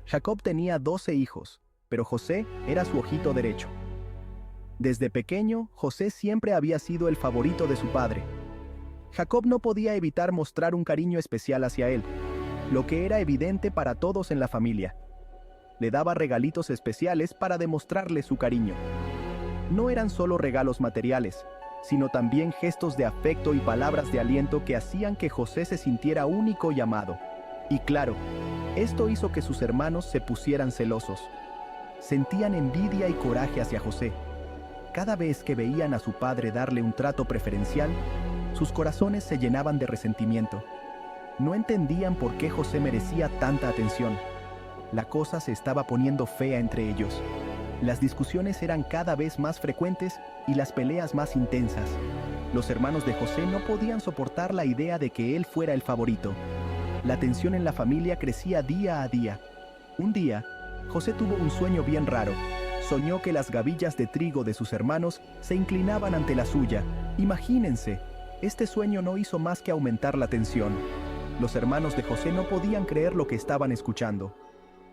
Jacob tenía 12 hijos, pero José era su ojito derecho. Desde pequeño, José siempre había sido el favorito de su padre. Jacob no podía evitar mostrar un cariño especial hacia él, lo que era evidente para todos en la familia. Le daba regalitos especiales para demostrarle su cariño. No eran solo regalos materiales, sino también gestos de afecto y palabras de aliento que hacían que José se sintiera único y amado. Y claro, esto hizo que sus hermanos se pusieran celosos. Sentían envidia y coraje hacia José. Cada vez que veían a su padre darle un trato preferencial, sus corazones se llenaban de resentimiento. No entendían por qué José merecía tanta atención. La cosa se estaba poniendo fea entre ellos. Las discusiones eran cada vez más frecuentes y las peleas más intensas. Los hermanos de José no podían soportar la idea de que él fuera el favorito. La tensión en la familia crecía día a día. Un día, José tuvo un sueño bien raro. Soñó que las gavillas de trigo de sus hermanos se inclinaban ante la suya. Imagínense, este sueño no hizo más que aumentar la tensión. Los hermanos de José no podían creer lo que estaban escuchando.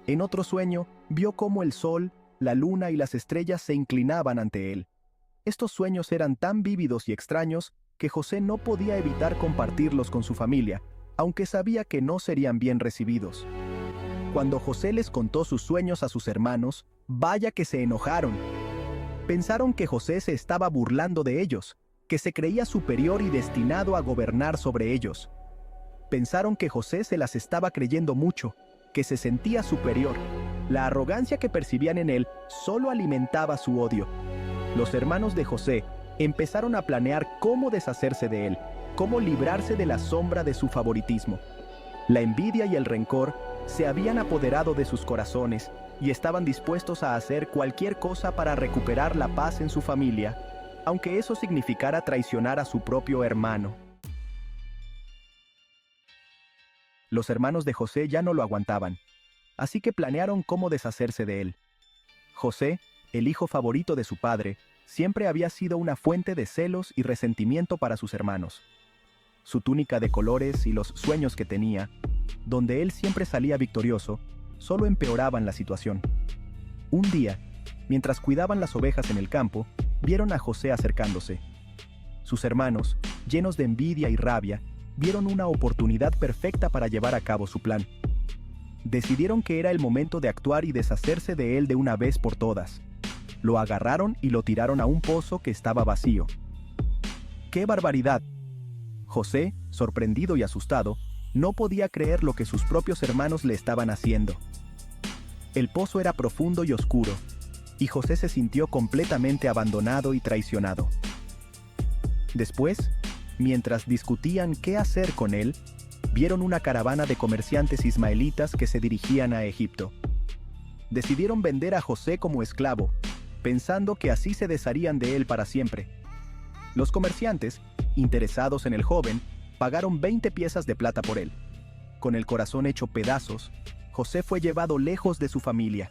En otro sueño, vio cómo el sol, la luna y las estrellas se inclinaban ante él. Estos sueños eran tan vívidos y extraños que José no podía evitar compartirlos con su familia, aunque sabía que no serían bien recibidos. Cuando José les contó sus sueños a sus hermanos, vaya que se enojaron. Pensaron que José se estaba burlando de ellos, que se creía superior y destinado a gobernar sobre ellos. Pensaron que José se las estaba creyendo mucho, que se sentía superior. La arrogancia que percibían en él solo alimentaba su odio. Los hermanos de José empezaron a planear cómo deshacerse de él, cómo librarse de la sombra de su favoritismo. La envidia y el rencor se habían apoderado de sus corazones y estaban dispuestos a hacer cualquier cosa para recuperar la paz en su familia, aunque eso significara traicionar a su propio hermano. Los hermanos de José ya no lo aguantaban, así que planearon cómo deshacerse de él. José, el hijo favorito de su padre, siempre había sido una fuente de celos y resentimiento para sus hermanos. Su túnica de colores y los sueños que tenía, donde él siempre salía victorioso, solo empeoraban la situación. Un día, mientras cuidaban las ovejas en el campo, vieron a José acercándose. Sus hermanos, llenos de envidia y rabia, vieron una oportunidad perfecta para llevar a cabo su plan. Decidieron que era el momento de actuar y deshacerse de él de una vez por todas. Lo agarraron y lo tiraron a un pozo que estaba vacío. ¡Qué barbaridad! José, sorprendido y asustado, no podía creer lo que sus propios hermanos le estaban haciendo. El pozo era profundo y oscuro, y José se sintió completamente abandonado y traicionado. Después, mientras discutían qué hacer con él, vieron una caravana de comerciantes ismaelitas que se dirigían a Egipto. Decidieron vender a José como esclavo, pensando que así se desharían de él para siempre. Los comerciantes, interesados en el joven, pagaron 20 piezas de plata por él. Con el corazón hecho pedazos, José fue llevado lejos de su familia.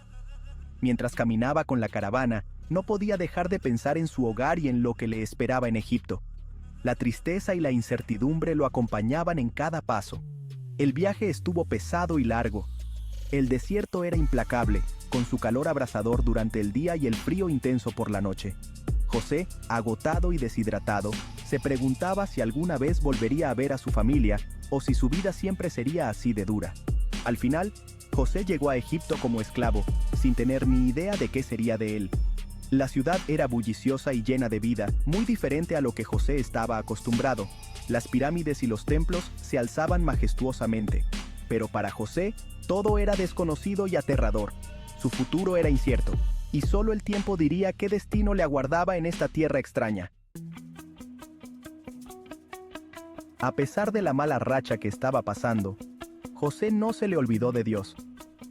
Mientras caminaba con la caravana, no podía dejar de pensar en su hogar y en lo que le esperaba en Egipto. La tristeza y la incertidumbre lo acompañaban en cada paso. El viaje estuvo pesado y largo. El desierto era implacable, con su calor abrasador durante el día y el frío intenso por la noche. José, agotado y deshidratado, se preguntaba si alguna vez volvería a ver a su familia o si su vida siempre sería así de dura. Al final, José llegó a Egipto como esclavo, sin tener ni idea de qué sería de él. La ciudad era bulliciosa y llena de vida, muy diferente a lo que José estaba acostumbrado. Las pirámides y los templos se alzaban majestuosamente. Pero para José, todo era desconocido y aterrador. Su futuro era incierto, y solo el tiempo diría qué destino le aguardaba en esta tierra extraña. A pesar de la mala racha que estaba pasando, José no se le olvidó de Dios.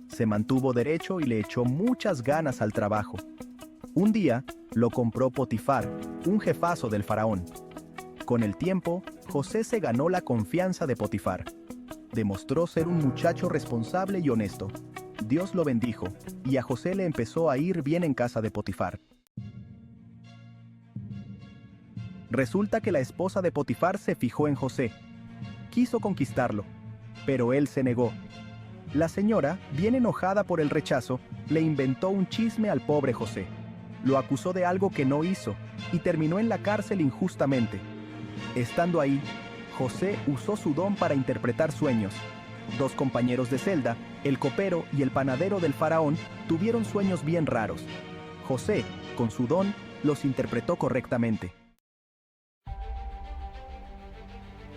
Se mantuvo derecho y le echó muchas ganas al trabajo. Un día, lo compró Potifar, un jefazo del faraón. Con el tiempo, José se ganó la confianza de Potifar. Demostró ser un muchacho responsable y honesto. Dios lo bendijo, y a José le empezó a ir bien en casa de Potifar. Resulta que la esposa de Potifar se fijó en José. Quiso conquistarlo, pero él se negó. La señora, bien enojada por el rechazo, le inventó un chisme al pobre José. Lo acusó de algo que no hizo y terminó en la cárcel injustamente. Estando ahí, José usó su don para interpretar sueños. Dos compañeros de celda, el copero y el panadero del faraón, tuvieron sueños bien raros. José, con su don, los interpretó correctamente.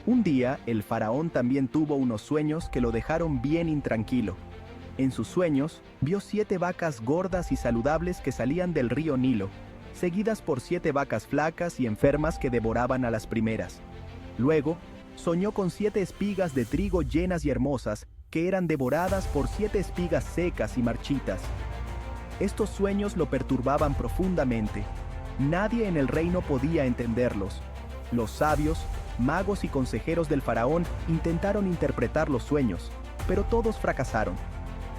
Un día, el faraón también tuvo unos sueños que lo dejaron bien intranquilo. En sus sueños, vio 7 vacas gordas y saludables que salían del río Nilo, seguidas por 7 vacas flacas y enfermas que devoraban a las primeras. Luego, soñó con 7 espigas de trigo llenas y hermosas, que eran devoradas por 7 espigas secas y marchitas. Estos sueños lo perturbaban profundamente. Nadie en el reino podía entenderlos. Los sabios, magos y consejeros del faraón intentaron interpretar los sueños, pero todos fracasaron.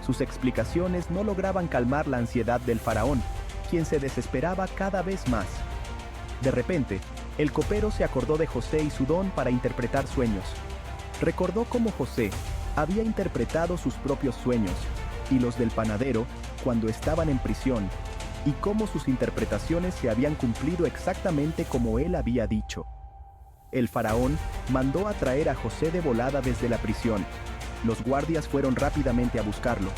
Sus explicaciones no lograban calmar la ansiedad del faraón, quien se desesperaba cada vez más. De repente, el copero se acordó de José y su don para interpretar sueños. Recordó cómo José había interpretado sus propios sueños y los del panadero cuando estaban en prisión, y cómo sus interpretaciones se habían cumplido exactamente como él había dicho. El faraón mandó a traer a José de volada desde la prisión. Los guardias fueron rápidamente a buscarlo,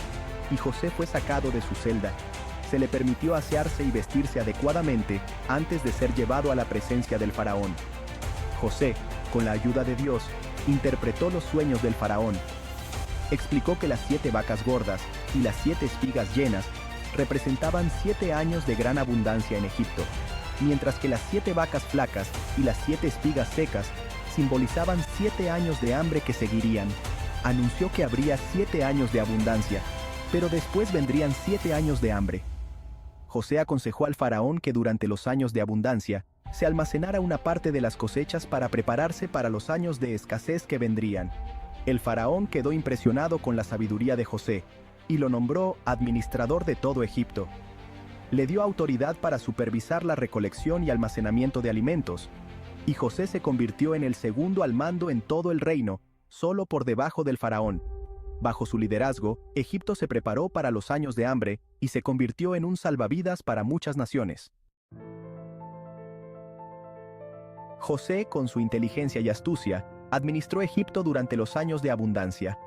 y José fue sacado de su celda. Se le permitió asearse y vestirse adecuadamente antes de ser llevado a la presencia del faraón. José, con la ayuda de Dios, interpretó los sueños del faraón. Explicó que las 7 vacas gordas y las 7 espigas llenas representaban 7 años de gran abundancia en Egipto, mientras que las 7 vacas flacas y las 7 espigas secas simbolizaban 7 años de hambre que seguirían. Anunció que habría 7 años de abundancia, pero después vendrían 7 años de hambre. José aconsejó al faraón que durante los años de abundancia se almacenara una parte de las cosechas para prepararse para los años de escasez que vendrían. El faraón quedó impresionado con la sabiduría de José y lo nombró administrador de todo Egipto. Le dio autoridad para supervisar la recolección y almacenamiento de alimentos, y José se convirtió en el segundo al mando en todo el reino, solo por debajo del faraón. Bajo su liderazgo, Egipto se preparó para los años de hambre y se convirtió en un salvavidas para muchas naciones. José, con su inteligencia y astucia, administró Egipto durante los años de abundancia.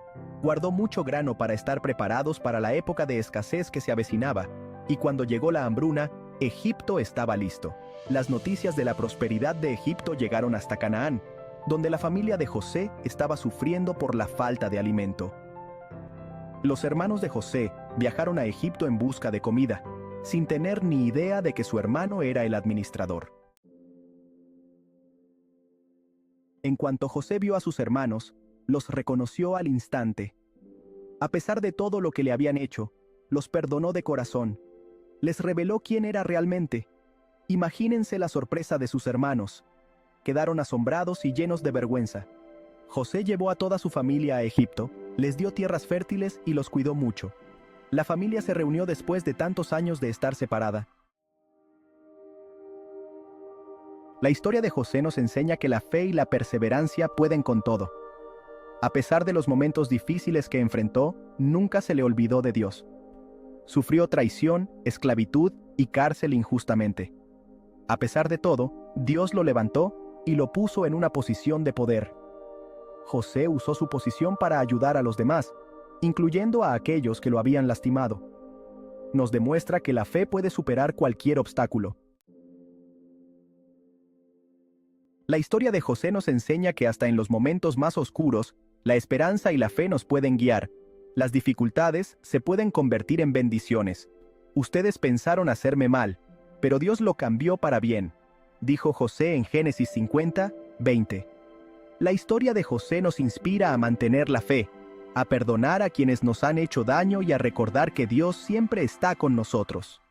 Guardó mucho grano para estar preparados para la época de escasez que se avecinaba, y cuando llegó la hambruna, Egipto estaba listo. Las noticias de la prosperidad de Egipto llegaron hasta Canaán, donde la familia de José estaba sufriendo por la falta de alimento. Los hermanos de José viajaron a Egipto en busca de comida, sin tener ni idea de que su hermano era el administrador. En cuanto José vio a sus hermanos, los reconoció al instante. A pesar de todo lo que le habían hecho, los perdonó de corazón. Les reveló quién era realmente. Imagínense la sorpresa de sus hermanos. Quedaron asombrados y llenos de vergüenza. José llevó a toda su familia a Egipto, les dio tierras fértiles y los cuidó mucho. La familia se reunió después de tantos años de estar separada. La historia de José nos enseña que la fe y la perseverancia pueden con todo. A pesar de los momentos difíciles que enfrentó, nunca se le olvidó de Dios. Sufrió traición, esclavitud y cárcel injustamente. A pesar de todo, Dios lo levantó y lo puso en una posición de poder. José usó su posición para ayudar a los demás, incluyendo a aquellos que lo habían lastimado. Nos demuestra que la fe puede superar cualquier obstáculo. La historia de José nos enseña que hasta en los momentos más oscuros, la esperanza y la fe nos pueden guiar. Las dificultades se pueden convertir en bendiciones. Ustedes pensaron hacerme mal, pero Dios lo cambió para bien, dijo José en Génesis 50:20. La historia de José nos inspira a mantener la fe, a perdonar a quienes nos han hecho daño y a recordar que Dios siempre está con nosotros.